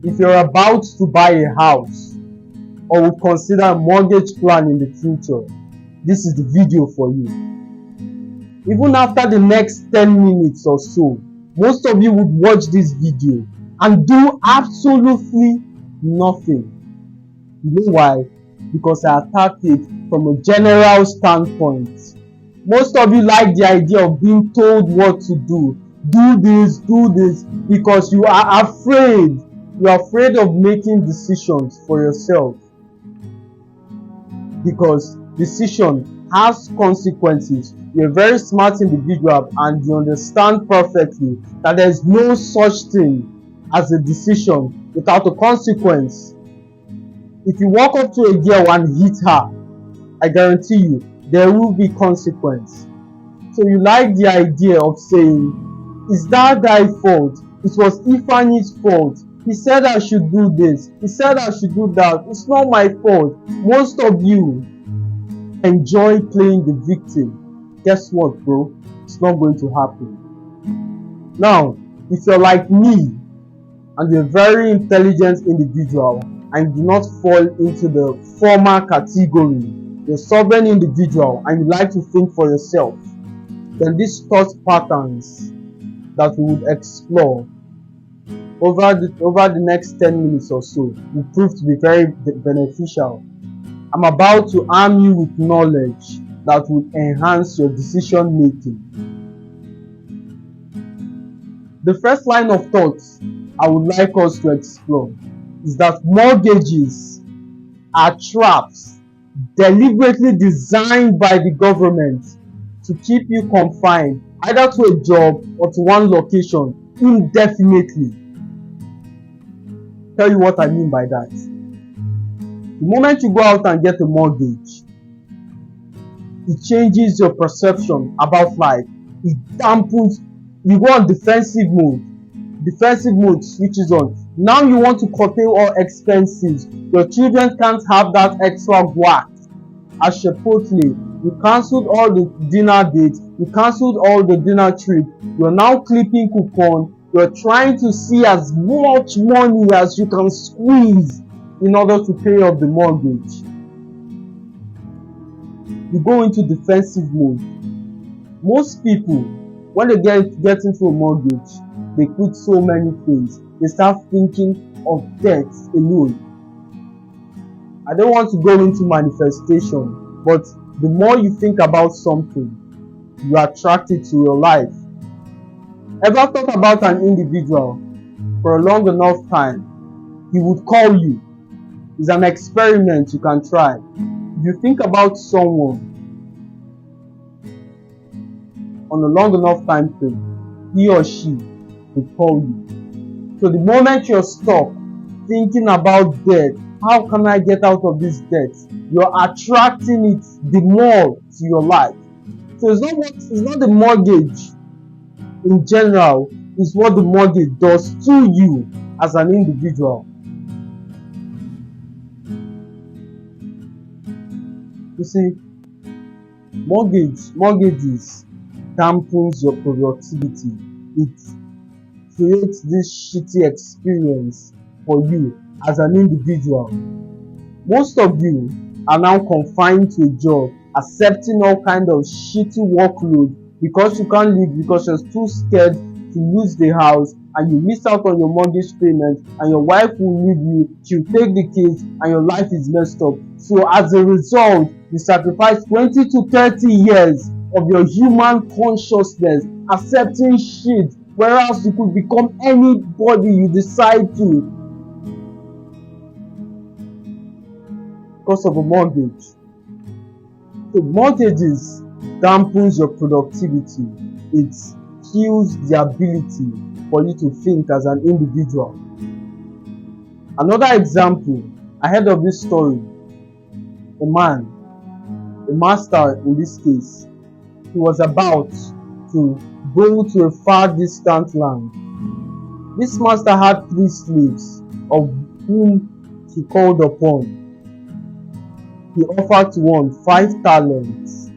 If you're about to buy a house or would consider a mortgage plan in the future, this is the video for you. Even after the next 10 minutes or so, most of you would watch this video and do absolutely nothing. You know why? Because I attacked it from a general standpoint. Most of you like the idea of being told what to do. Do this, because you are afraid. You are afraid of making decisions for yourself. Because decision has consequences. You're a very smart individual and you understand perfectly that there is no such thing as a decision without a consequence. If you walk up to a girl and hit her, I guarantee you there will be consequence. So you like the idea of saying, is that guy's fault? It was Ifani's fault. He said I should do this. He said I should do that. It's not my fault. Most of you enjoy playing the victim. Guess what, bro? It's not going to happen. Now, if you're like me and you're a very intelligent individual and do not fall into the former category, you're a sovereign individual and you like to think for yourself, then these thought patterns that we would explore over the next 10 minutes or so will prove to be very beneficial. I'm about to arm you with knowledge that will enhance your decision making. The first line of thoughts I would like us to explore is that mortgages are traps deliberately designed by the government to keep you confined either to a job or to one location indefinitely. Tell you what I mean by that. The moment you go out and get a mortgage, it changes your perception about life. It dampens. You go on defensive mode. Defensive mode switches on. Now you want to curtail all expenses. Your children can't have that extra guac at Chipotle. You cancelled all the dinner dates. You cancelled all the dinner trips. You're now clipping coupon. You're trying to see as much money as you can squeeze in order to pay off the mortgage. You go into defensive mode. Most people, when they get into a mortgage, they put so many things. They start thinking of debt alone. I don't want to go into manifestation, but the more you think about something, you attract it to your life. Ever thought about an individual for a long enough time, he would call you. It's an experiment you can try. If you think about someone on a long enough time frame, he or she will call you. So the moment you're stuck thinking about debt, how can I get out of this debt? You're attracting it the more to your life. So it's not the mortgage in general, it's what the mortgage does to you as an individual. You see, mortgages dampens your productivity. It creates this shitty experience for you as an individual. Most of you are now confined to a job, accepting all kind of shitty workload because you can't leave, because you're too scared to lose the house and you miss out on your mortgage payment and your wife will leave you, she'll take the kids and your life is messed up. So as a result, you sacrifice 20 to 30 years of your human consciousness accepting shit, whereas you could become anybody you decide to because of a mortgage. So mortgages dampens your productivity. It kills the ability for you to think as an individual. Another example, I heard of this story. A man, a master in this case, he was about to go to a far distant land. This master had 3 slaves of whom he called upon. He offered to one 5 talents,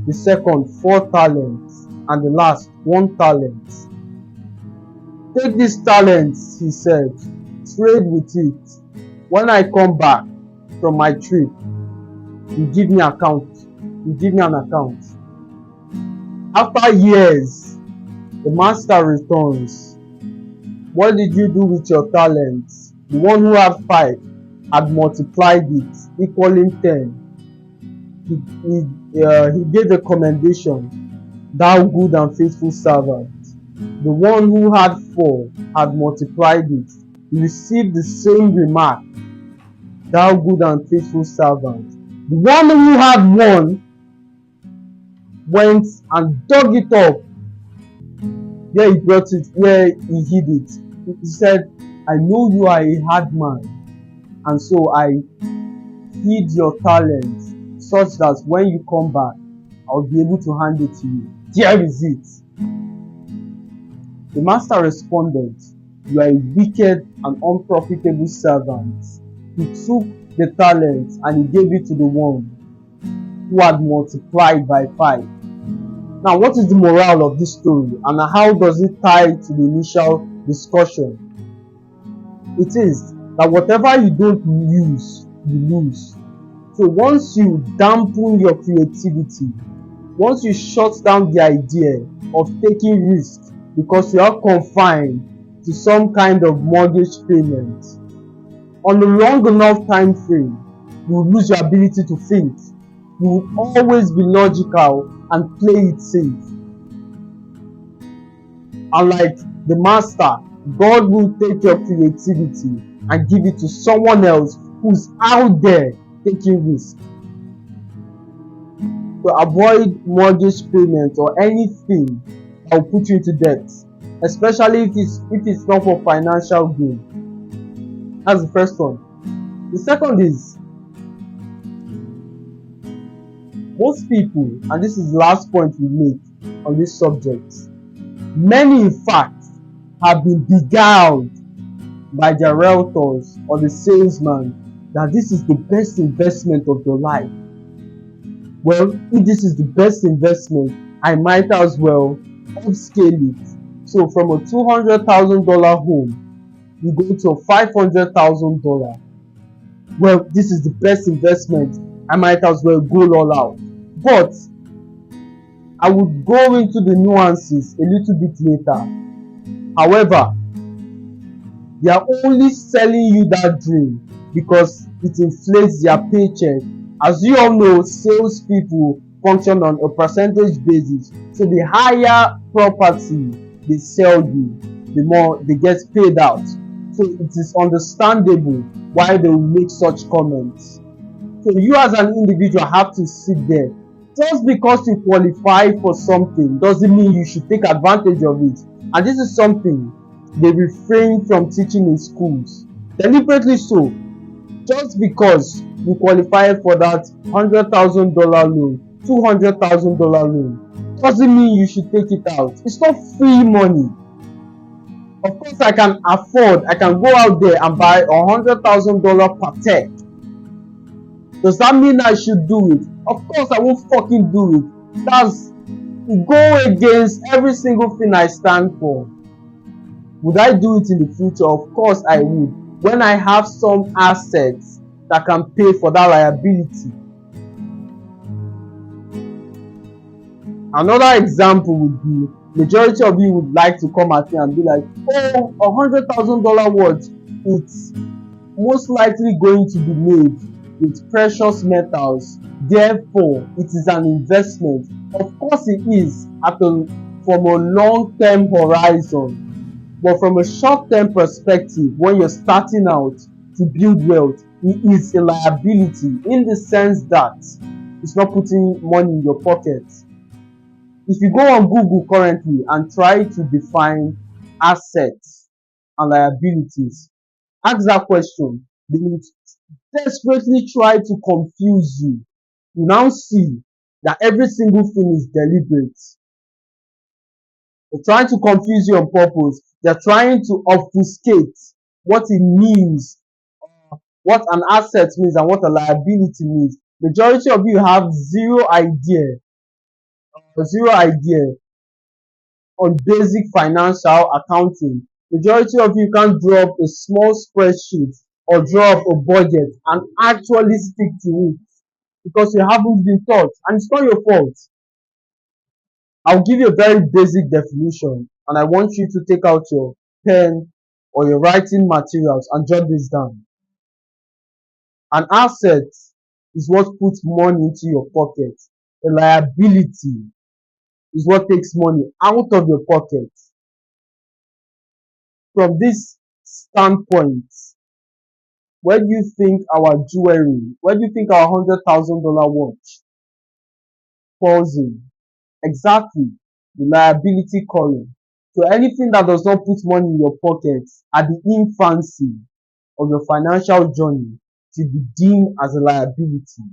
the second 4 talents, and the last 1 talent. Take these talents, he said, trade with it. When I come back from my trip, you give me account. You give me an account. After years, the master returns. What did you do with your talents? The one who had 5 had multiplied it, equaling 10. He gave a commendation, thou good and faithful servant. The one who had 4 had multiplied it. He received the same remark, thou good and faithful servant. The one who had 1 went and dug it up where he brought it, where he hid it. He said, I know you are a hard man, and so I hid your talent such that when you come back, I'll be able to hand it to you. Here is it. The master responded, you are a wicked and unprofitable servant. He took the talent and he gave it to the one who had multiplied by 5. Now, what is the moral of this story, and how does it tie to the initial discussion? It is that whatever you don't use, you lose. So once you dampen your creativity, once you shut down the idea of taking risks because you are confined to some kind of mortgage payment, on a long enough time frame, you will lose your ability to think. You will always be logical and play it safe. Unlike the master, God will take your creativity and give it to someone else who's out there taking risk. To avoid mortgage payment or anything that will put you into debt, especially if it's not for financial gain. That's the first one. The second is, most people, and this is the last point we make on this subject, many in fact have been beguiled by their realtors or the salesman that this is the best investment of your life. Well, if this is the best investment, I might as well upscale it. So from a $200,000 home, you go to a $500,000. Well, this is the best investment, I might as well go all out. But I would go into the nuances a little bit later. However, they are only selling you that dream because it inflates their paycheck. As you all know, salespeople function on a percentage basis. So the higher property they sell you, the more they get paid out. So it is understandable why they will make such comments. So you as an individual have to sit there. Just because you qualify for something doesn't mean you should take advantage of it. And this is something they refrain from teaching in schools. Deliberately so. Just because you qualify for that $100,000 loan, $200,000 loan, doesn't mean you should take it out. It's not free money. Of course, I can go out there and buy $100,000 per tech. Does that mean I should do it? Of course, I won't fucking do it. That's go against every single thing I stand for. Would I do it in the future? Of course I would. When I have some assets that can pay for that liability. Another example would be, majority of you would like to come at me and be like, oh, $100,000 worth, it's most likely going to be made with precious metals, therefore it is an investment. Of course it is from a long-term horizon, but from a short-term perspective, when you're starting out to build wealth, it is a liability in the sense that it's not putting money in your pocket. If you go on Google currently and try to define assets and liabilities, ask that question, they will desperately try to confuse you. You now see that every single thing is deliberate. They're trying to confuse you on purpose. They're trying to obfuscate what it means, what an asset means and what a liability means. Majority of you have zero idea on basic financial accounting. Majority of you can't draw up a small spreadsheet or draw up a budget and actually stick to it because you haven't been taught, and it's not your fault. I'll give you a very basic definition, and I want you to take out your pen or your writing materials and jot this down. An asset is what puts money into your pocket. A liability is what takes money out of your pocket. From this standpoint, where do you think our jewelry, where do you think our $100,000 watch falls in? Exactly, the liability column. So anything that does not put money in your pocket at the infancy of your financial journey should be deemed as a liability.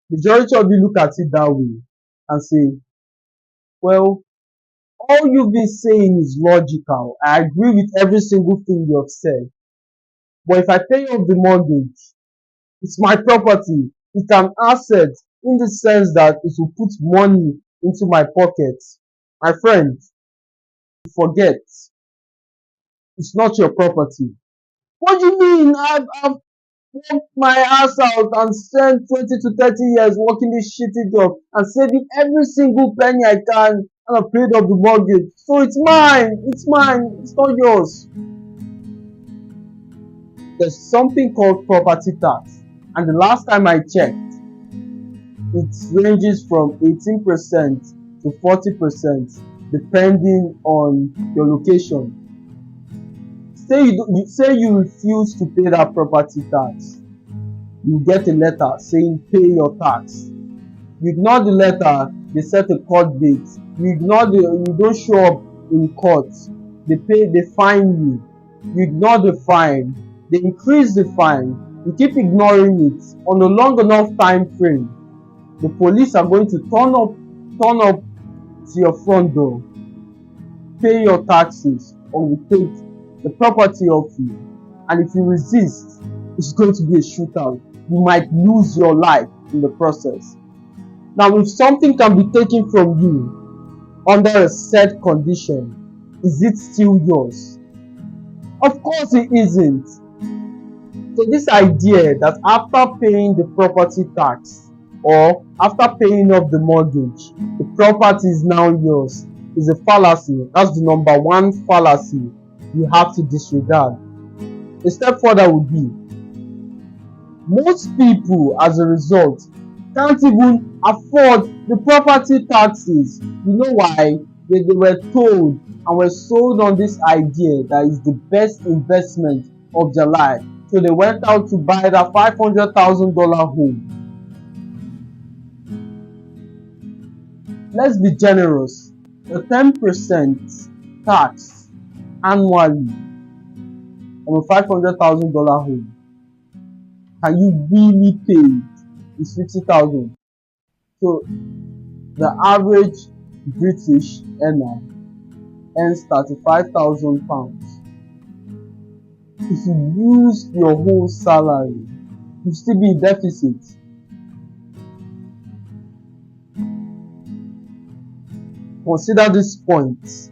Majority of you look at it that way and say, well, all you've been saying is logical. I agree with every single thing you have said. But if I pay off the mortgage, it's my property. It's an asset in the sense that it will put money into my pocket. My friend, forget. It's not your property. What do you mean? I've worked my ass out and spent 20 to 30 years working this shitty job and saving every single penny I can, and I paid off the mortgage. So it's mine. It's mine. It's not yours. There's something called property tax. And the last time I checked, it ranges from 18% to 40% depending on your location. Say you refuse to pay that property tax, you get a letter saying pay your tax. You ignore the letter, they set a court date. You don't show up in court, they fine you. You ignore the fine, they increase the fine. You keep ignoring it on a long enough time frame, the police are going to turn up to your front door, pay your taxes, or will take the property off you. And if you resist, it's going to be a shootout. You might lose your life in the process. Now, if something can be taken from you under a set condition, is it still yours? Of course it isn't. So this idea that after paying the property tax or after paying off the mortgage, the property is now yours is a fallacy. That's the number one fallacy you have to disregard. A step further would be, most people as a result can't even afford the property taxes. You know why? They were told and were sold on this idea that is the best investment of their life. So they went out to buy that $500,000 home. Let's be generous. The 10% tax annually on a $500,000 home, can you really pay is $50,000? So the average British earner earns £35,000. If you use your whole salary, you still be in deficit. Consider this point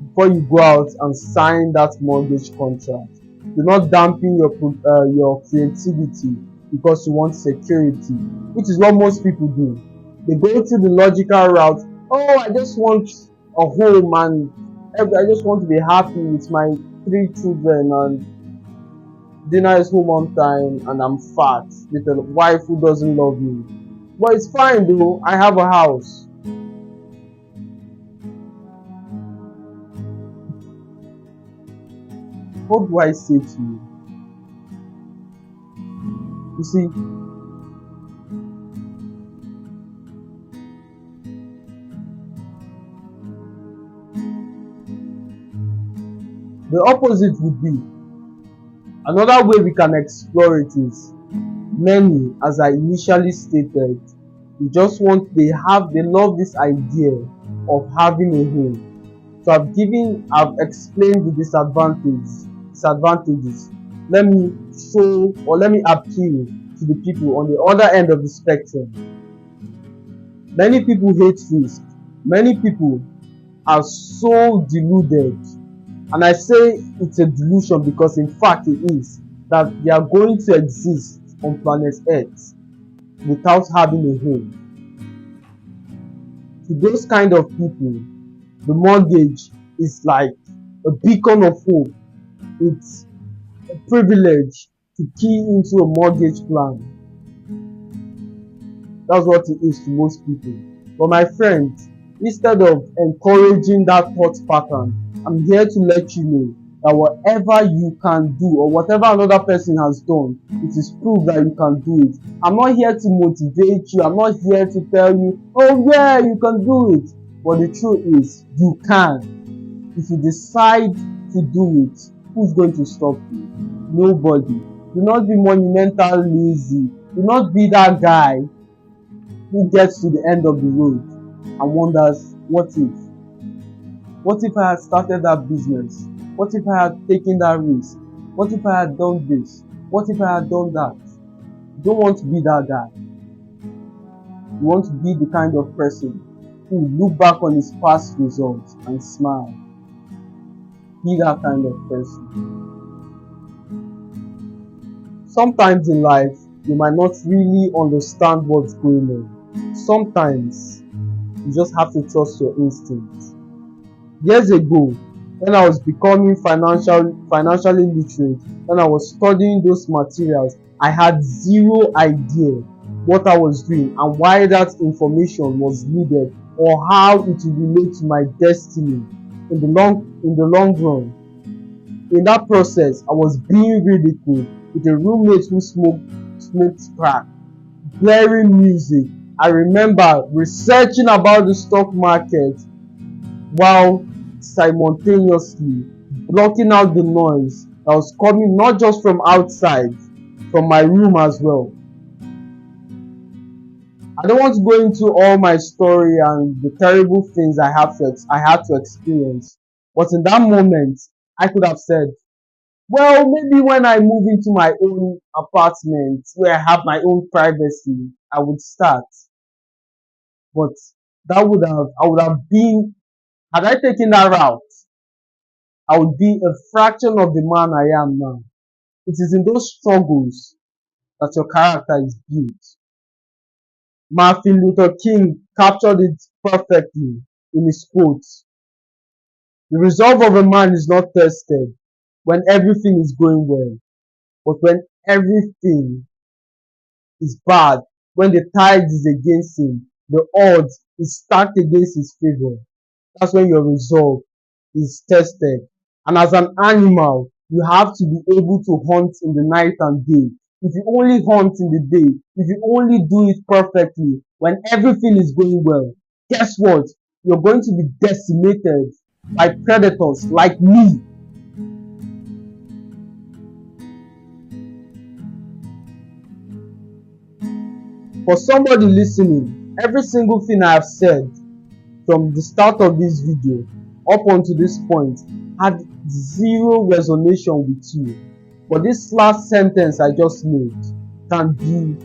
before you go out and sign that mortgage contract. Do not dampen your creativity because you want security, which is what most people do. They go through the logical route. Oh, I just want a home and I just want to be happy with my 3 children and dinner is home on time and I'm fat with a wife who doesn't love me. But it's fine though, I have a house. What do I say to you? You see, the opposite would be, another way we can explore it is, many, as I initially stated, they love this idea of having a home. So I've explained the disadvantages. Let me appeal to the people on the other end of the spectrum. Many people hate risk. Many people are so deluded, and I say it's a delusion because in fact it is, that they are going to exist on planet Earth without having a home. To those kind of people, the mortgage is like a beacon of hope. It's a privilege to key into a mortgage plan. That's what it is to most people. But my friend, instead of encouraging that thought pattern, I'm here to let you know that whatever you can do or whatever another person has done, it is proof that you can do it. I'm not here to motivate you. I'm not here to tell you, oh yeah, you can do it. But the truth is, you can. If you decide to do it, who's going to stop you? Nobody. Do not be monumental lazy. Do not be that guy who gets to the end of the road and wonders, what if? What if I had started that business? What if I had taken that risk? What if I had done this? What if I had done that? You don't want to be that guy. You want to be the kind of person who look back on his past results and smile. Be that kind of person. Sometimes in life, you might not really understand what's going on. Sometimes you just have to trust your instincts. Years ago, when I was becoming financially literate, when I was studying those materials, I had zero idea what I was doing and why that information was needed or how it would relate to my destiny in the long run. In that process, I was being ridiculed with a roommate who smoked crack, blaring music. I remember researching about the stock market while simultaneously blocking out the noise that was coming not just from outside, from my room as well. I don't want to go into all my story and the terrible things I had to experience, but in that moment, I could have said, well, maybe when I move into my own apartment where I have my own privacy, I would start. But I would have been, had I taken that route, I would be a fraction of the man I am now. It is in those struggles that your character is built. Martin Luther King captured it perfectly in his quotes. The resolve of a man is not tested when everything is going well, but when everything is bad, when the tide is against him, the odds is stacked against his favor. That's when your resolve is tested. And as an animal, you have to be able to hunt in the night and day. If you only hunt in the day, if you only do it perfectly when everything is going well, guess what? You're going to be decimated by predators like me. For somebody listening, every single thing I have said from the start of this video up until this point had zero resonance with you. But this last sentence I just made can be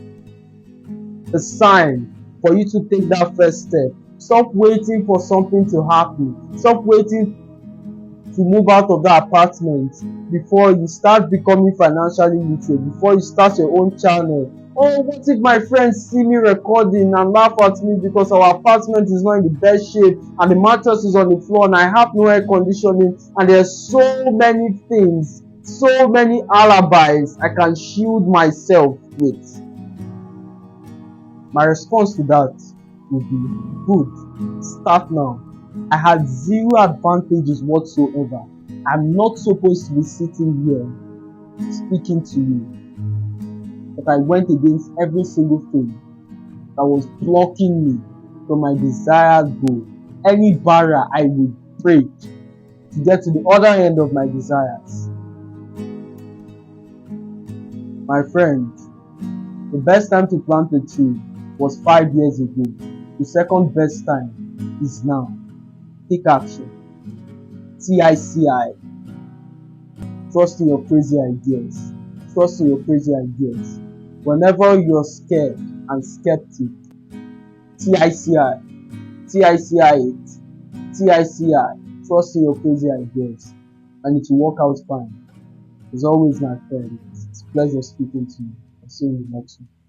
a sign for you to take that first step. Stop waiting for something to happen. Stop waiting to move out of the apartment before you start becoming financially literate, before you start your own channel. Oh, what if my friends see me recording and laugh at me because our apartment is not in the best shape and the mattress is on the floor and I have no air conditioning and there's so many things, so many alibis I can shield myself with? My response to that would be, good, start now. I had zero advantages whatsoever. I'm not supposed to be sitting here speaking to you. But I went against every single thing that was blocking me from my desired goal. Any barrier I would break to get to the other end of my desires. My friend, the best time to plant a tree was 5 years ago. The second best time is now. Take action. TICI. Trust in your crazy ideas. Trust in your crazy ideas. Whenever you're scared and skeptic, TICI. TICI it. TICI. Trust in your crazy ideas. And it will work out fine. As always, my friend. It's a pleasure speaking to you. I'll see you next one.